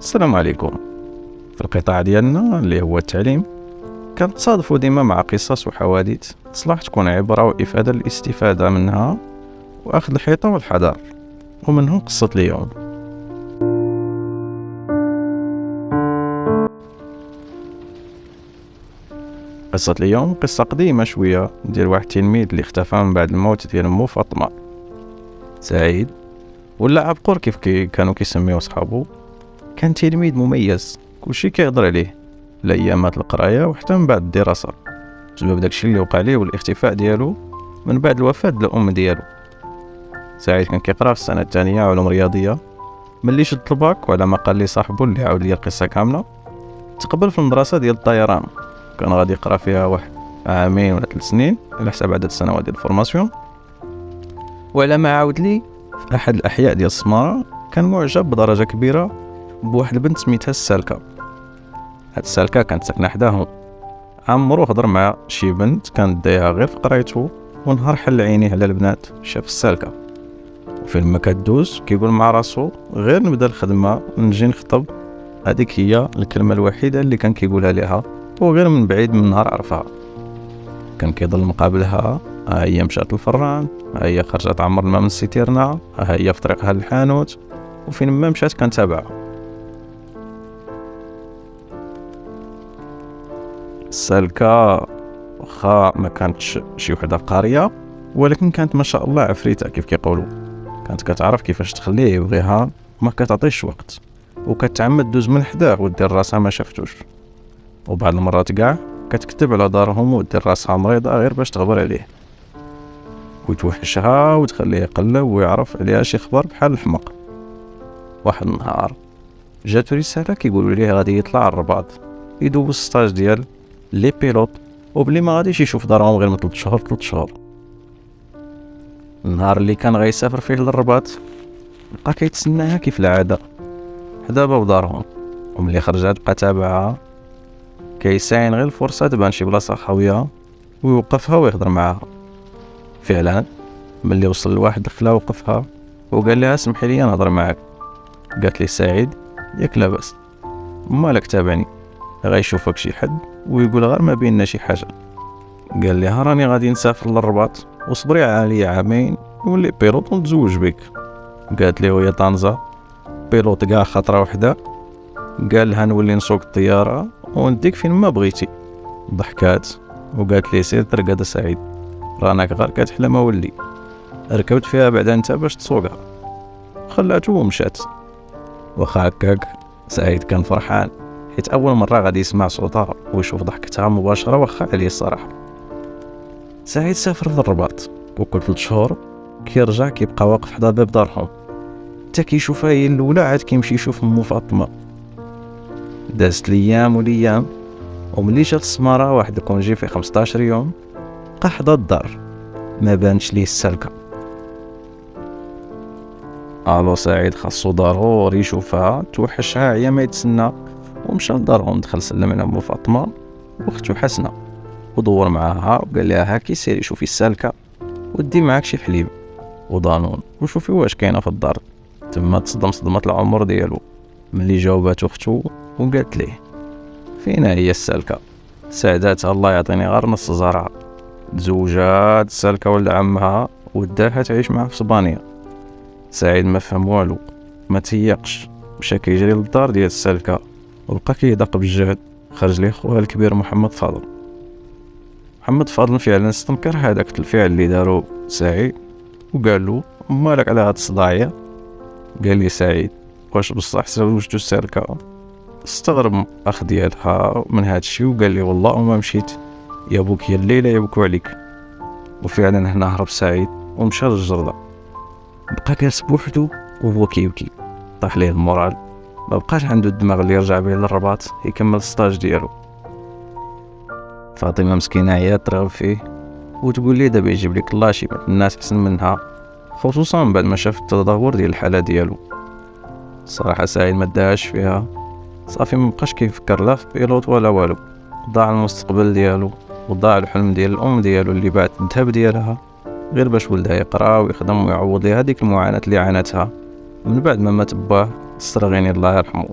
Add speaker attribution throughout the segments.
Speaker 1: السلام عليكم. في القطاع ديالنا اللي هو التعليم كنتصادفوا ديما مع قصص وحوادث تصلح تكون عبرة وإفادة للاستفادة منها وأخذ الحيطة والحذر. ومنهم قصة اليوم. قصة اليوم قصة قديمة شوية ديال واحد التلميذ اللي اختفى من بعد الموت ديال مو فاطمة. سعيد ولا عبقور كيف كانوا كيسميوه صحابو، كان تلميذ مميز كلشي كيهضر عليه لايامات القرايه وحتى من بعد الدراسه بسبب داكشي اللي وقع ليه والاختفاء ديالو من بعد الوفاه ديال الام ديالو. سعيد كان كيقرا في السنه الثانيه علوم رياضيه. ملي شد الباك وعلى ما قال لي صاحبو اللي عاود لي القصه كامله، تقبل في المدرسه ديال الطيران. كان غادي يقرا فيها واحد عامين ولا 3 سنين على حساب عدد السنوات ديال الفورماسيون. وعلى ما عاود لي في احد الاحياء ديال السماره كان معجب بدرجه كبيره بواحد البنت سميتها السالكه. هاد السالكه كانت ساكنه حداهم. عمرو هضر مع شي بنت كانت دايره غير في قرايته، ونهار حل عينيه على البنات شاف السالكه، وفين ما كدوز كيقول مع راسو غير نبدا الخدمه نجي نخطب. هذيك هي الكلمه الوحيده اللي كان كيقولها ليها، وغير من بعيد من نهار عرفها. كان كيضل مقابلها، ها هي مشات للفران، ها هي خرجت عمر الماء من السيتيرنا، ها هي في طريقها للحانوت، وفين ما مشات كان تابعها. السالكه واخا ما كانتش شي وحده قاريه، ولكن كانت ما شاء الله عفريته كيف كيقولوا. كانت كتعرف كيفاش تخليه يبغيها وما كتعطيش وقت، وكتعمد دوز من حداه ودير راسها ما شافتوش. وبعض المرات كاع كتكتب على دارهم ودير راسها مريضه غير باش تغبر عليه، وتوحشها وتخليه يقلب ويعرف عليها شي خبر بحال الحمق. واحد النهار جاتو رساله كيقولوا ليه غادي يطلع الرباط يدوز ستاج ديال لي بيلوت، وبلي ما غاديش يشوف دارهم غير من 3 شهور. النهار اللي كان غيسافر فيه للرباط بقى كيتسناها كيف العاده حدا باب دارهم، وملي خرجت بقى تابعها كيساين غير الفرصه تبان شي بلاصه خاويه ويوقفها ويهضر معاها. فعلا ملي وصل لواحد الخلا وقفها وقال لها اسمحي لي نهضر معاك. قالت لي سعيد ياك لاباس، مالك تابعني، غيشوفك شي حد ويقول غير ما بيننا شي حاجه. قال لي راني غادي نسافر للرباط وصبري عليا عامين ولي بيلوط ونتزوج بك. قالت لي ويا طنجة بيلوط كاع خطره وحده؟ قال لها نولي نسوق الطياره ونديك فين ما بغيتي. ضحكات وقالت لي سير ترقد سعيد، رانك غير كتحلم ولي. ركبت فيها بعد انت باش تسوقها، خلاته ومشات. واخا هكاك سعيد كان فرحان حيت اول مره غادي يسمع صوتها ويشوف ضحكتها مباشره، واخا عليه الصراحه. سعيد سافر للرباط، وكل 3 شهور كيرجع كيبقى واقف حدا باب دارهم حتى كيشوفها هي الاولى، عاد كيمشي يشوف مو فاطمه. دازت الايام والايام، وملي جات السماره واحد الكونجي في 15 يوم بقى حدا الدار ما بانش ليه السالكه. الو سعيد خاصو ضروري يشوفها، توحشها عيا ما يتسنى، ومشى لدارهم. دخل سلم على مو فاطمه واختو حسنه ودور معاها وقال لها هاكي سيري شوفي السالكه ودي معاك شي حليب وضانون وشوفي واش كاينه في الدار. تما تصدم صدمه العمر ديالو ملي جاوبات اختو وقالت ليه فين هي السالكه. سعداتها الله يعطيني غير نص زرعه. تزوجات السالكه ولد عمها وداها تعيش معاه في اسبانيا. سعيد ما فهم والو، ما تيقش، مشى كيجري للدار ديال السالكه وبقى كيدق بالجهد. خرج ليه خوها الكبير محمد فاضل. محمد فاضل فعلا استنكر هذاك الفعل اللي دارو سعيد وقال له مالك على هاد الصداعيه. قال لي سعيد واش بصح زوجتو السالكه؟ استغرب اخ ديالها من هاد الشيء وقال لي والله ما مشيت، يا بوك يا الليله يبكوا عليك. وفعلا هنا هرب سعيد ومشى للجرده، بقى جالس بوحدو وهو كيبكي. طاح ليه المورال، ما بقاش عنده الدماغ اللي يرجع به للرباط يكمل السطاج ديالو. فاطمه مسكينه عيات ترغب فيه وتقول لي دابا يجيب لك الله شي الناس احسن منها، خصوصا بعد ما شاف التدهور ديال الحاله ديالو. الصراحه سعيد ما داهاش فيها، صافي ما بقاش كيفكر لا في بيلوت ولا والو. ضاع المستقبل ديالو وضاع الحلم ديال الام ديالو اللي بعت الذهب ديالها غير باش ولدها يقرا ويخدم ويعوض ليها هذيك المعاناه اللي عانتها من بعد ما مات باه السرغيني الله يرحمه.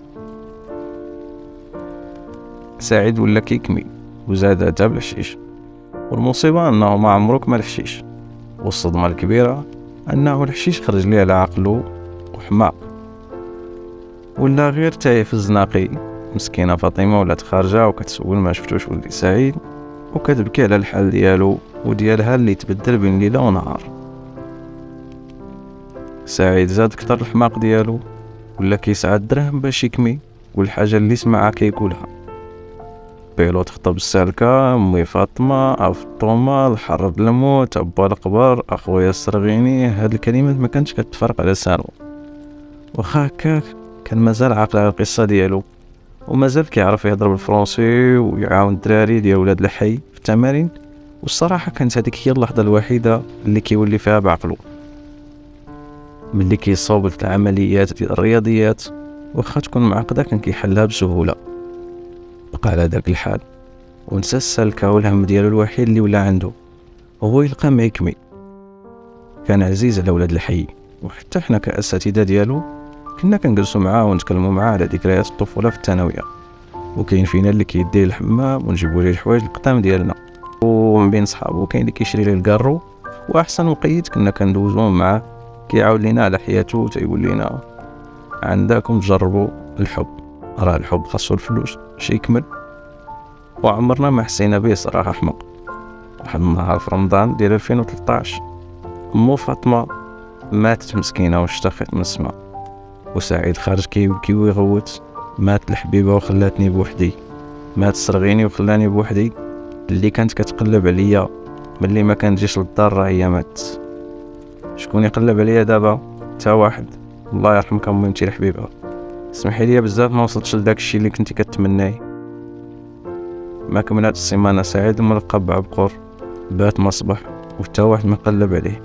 Speaker 1: سعيد ولا كيكمي وزاد عتاب بالحشيش. والمصيبة أنه ما عمرو كمل الحشيش، والصدمة الكبيرة أنه الحشيش خرج ليه على عقله وحماق، ولا غير تايه في الزناقي. مسكينة فاطمة ولات خارجة وكتسول ما شفتوش ولدي سعيد، وكتبكي على الحال ديالو وديالها اللي تبدل بين ليلة ونهار. سعيد زاد كتر الحماق ديالو، ولا كيسعى الدرهم باش يكمي والحاجة اللي سمعها كيقولها. بيلوت خطب السالكة، امي فاطمة، افطومة، الحر الموت، ابا القبر، اخويا السرغيني. هاد الكلمات ما كانتش كتفرق على لسانو، واخا هكاك كان مازال عاقل على القصة ديالو، ومازال كيعرف يهضر بالفرنسي ويعاون الدراري ديال ولاد الحي في التمارين. والصراحة كانت هذيك هي اللحظة الوحيدة اللي كيولي فيها بعقلو، ملي كيصوب في العمليات ديال الرياضيات واخا تكون معقدة كان كيحلها بسهولة. بقى على داك الحال ونسى السلكة والهم ديالو الوحيد اللي ولا عنده هو يلقى ما يكمي. كان عزيز على ولاد الحي، وحتى حنا كأساتذة ديالو كنا كنجلسو معاه ونتكلمو معاه على ذكريات الطفولة في الثانوية، وكاين فينا اللي كيديه الحمام ونجيبو ليه الحوايج القدام ديالنا، ومن بين صحابو كاين اللي كيشري ليه الكارو. واحسن وقيت كنا كندوزو معاه كيعاود لينا على حياته وتيقول لينا عندكم تجربوا الحب، راه الحب خاصو الفلوس شي يكمل. وعمرنا ما حسينا به صراحة حمق. واحد النهار في رمضان ديال 2013 مو فاطمة ماتت مسكينة واشتخت من السما، وسعيد خارج كيبكي ويغوت. مات الحبيبة وخلاتني بوحدي، مات السرغيني وخلاني بوحدي، اللي كانت كتقلب عليا ملي ما كنجيش للدار راه هي ماتت. شكون يقلب عليا دابا؟ تا واحد، الله يرحمك امي انتي الحبيبة. اسمحي لي بزاف ما وصلتش لداك الشيء اللي كنتي كتمناه. ما كملات السيمانة سعيد ملقب بعبقر بات مصبح وتا واحد ما قلب عليه.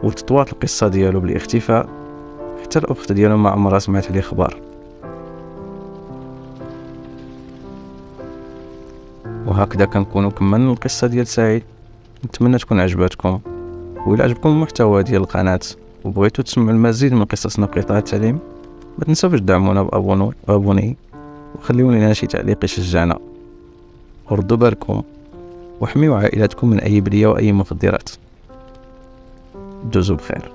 Speaker 1: وتطوات القصة ديالو بالاختفاء، حتى الاخت ديالو ما عمرها سمعت عليه خبر. وهكذا كنكونوا كملنا القصة ديال سعيد. نتمنى تكون عجبتكم، وإلا عجبكم المحتوى ديال القناة وبغيتوا تسمعوا المزيد من قصصنا بقطاع التعليم، ما تنسوش تدعمونا بابوني وخليوا لنا شي تعليق يشجعنا. وردوا بالكم واحميوا عائلاتكم من اي بلية واي مخدرات. دوزوا بخير.